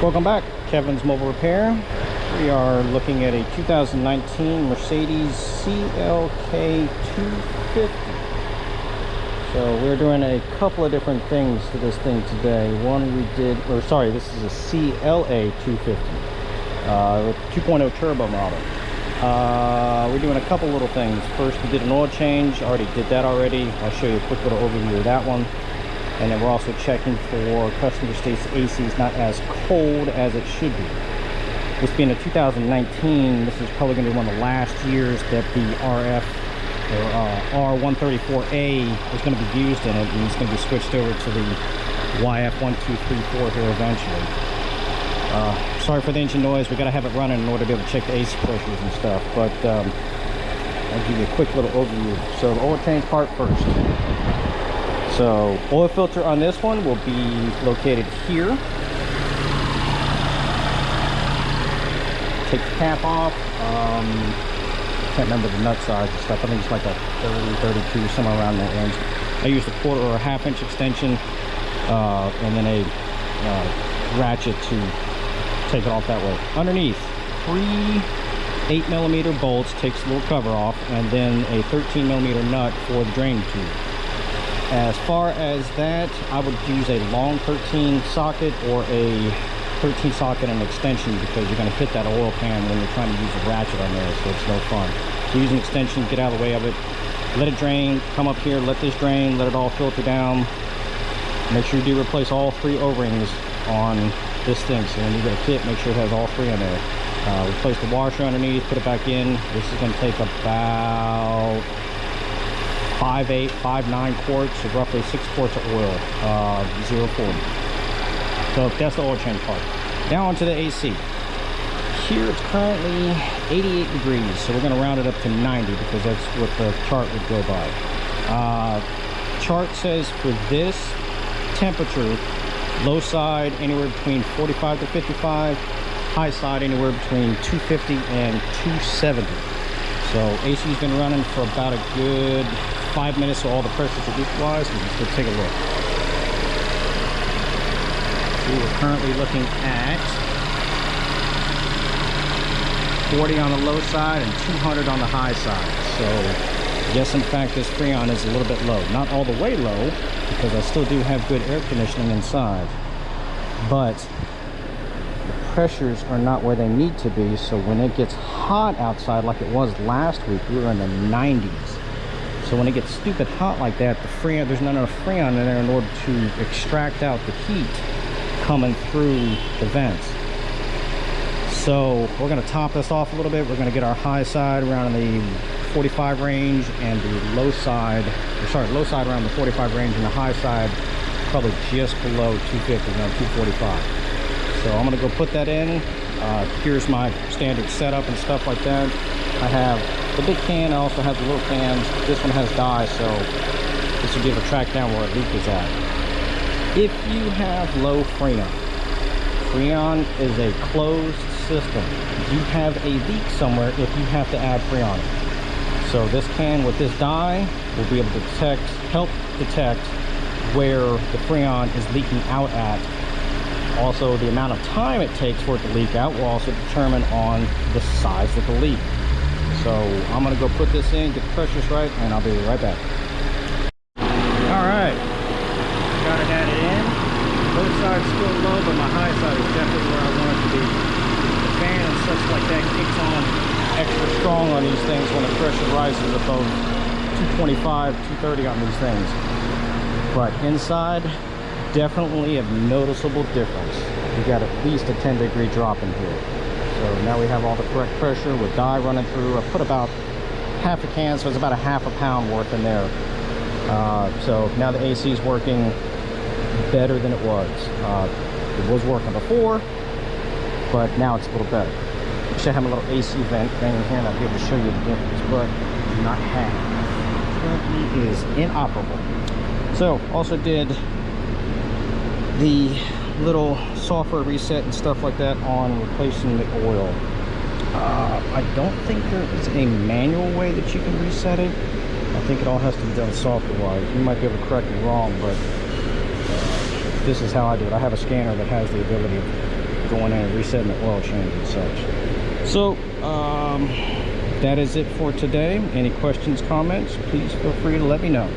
Welcome back, Kevin's Mobile Repair. We are looking at a 2019 Mercedes CLA250. So we're doing a couple of different things to this thing today. One we did, this is a CLA250, 2.0 turbo model. We're doing a couple little things. First, we did an oil change. I already did that already. I'll show you a quick little overview of that one. And then we're also checking for customer states AC is not as cold as it should be. This being a 2019, this is probably going to be one of the last years that the RF or R134A is going to be used in it, and it's going to be switched over to the YF1234 here eventually. Sorry for the engine noise. We got to have it running in order to be able to check the AC pressures and stuff. But I'll give you a quick little overview. So the oil change part first. So oil filter on this one will be located here. Take the cap off. Can't remember the nut size and stuff. I think it's like a 30, 32, somewhere around that range. I used a quarter or a half-inch extension and then a ratchet to take it off that way. Underneath, 3 8mm bolts, takes the little cover off, and then a 13mm nut for the drain tube. As far as that, I would use a long 13 socket or a 13 socket and extension, because you're going to hit that oil pan when you're trying to use a ratchet on there, so it's no fun. So use an extension, get out of the way of it, let it drain, come up here, let this drain, let it all filter down. Make sure you do replace all 3 O-rings on this thing, so when you get a kit, make sure it has all 3 on there. Replace the washer underneath, put it back in. This is going to take about 5.8, 5.9 quarts, so roughly 6 quarts of oil, 0.40. So that's the oil change part. Now onto the AC. Here it's currently 88 degrees, so we're going to round it up to 90 because that's what the chart would go by. Chart says for this temperature, low side anywhere between 45 to 55, high side anywhere between 250 and 270. So AC's been running for about a good 5 minutes, so all the pressures are equalized. Let's take a look. So we're currently looking at 40 on the low side and 200 on the high side. So yes, in fact, this freon is a little bit low. Not all the way low, because I still do have good air conditioning inside. But the pressures are not where they need to be, so when it gets hot outside like it was last week, we were in the 90s. So when it gets stupid hot like that, the freon, there's not enough freon in there in order to extract out the heat coming through the vents. So we're going to top this off a little bit. We're going to get our high side around the 45 range and the low side around the 45 range, and the high side probably just below 250, around 245. So I'm going to go put that in. Here's my standard setup and stuff like that. I have the big can, I also have the little cans. This one has dye, so this will be able to track down where a leak is at. If you have low freon, freon is a closed system. You have a leak somewhere if you have to add freon. So this can with this dye will be able to help detect where the freon is leaking out at. Also, the amount of time it takes for it to leak out will also determine on the size of the leak. So I'm going to go put this in, get the pressures right, and I'll be right back. Alright, got it added in. Both sides still low, but my high side is definitely where I want it to be. The fan and such like that kicks on extra strong on these things when the pressure rises above 225, 230 on these things. But inside, definitely a noticeable difference. We got at least a 10-degree drop in here. So now we have all the correct pressure with dye running through. I put about half a can, so it's about a half a pound worth in there. So now the AC is working better than it was. It was working before, but now it's a little better. I should have a little AC vent thing in here, and I'll be able to show you the difference, but I do not have. Currently is inoperable. So also did the little software reset and stuff like that on replacing the oil. I don't think there is a manual way that you can reset it. I think it all has to be done software-wise. You might be able to correct me wrong, but this is how I do it. I have a scanner that has the ability going in and resetting the oil change and such. So that is it for today. Any questions, comments, please feel free to let me know.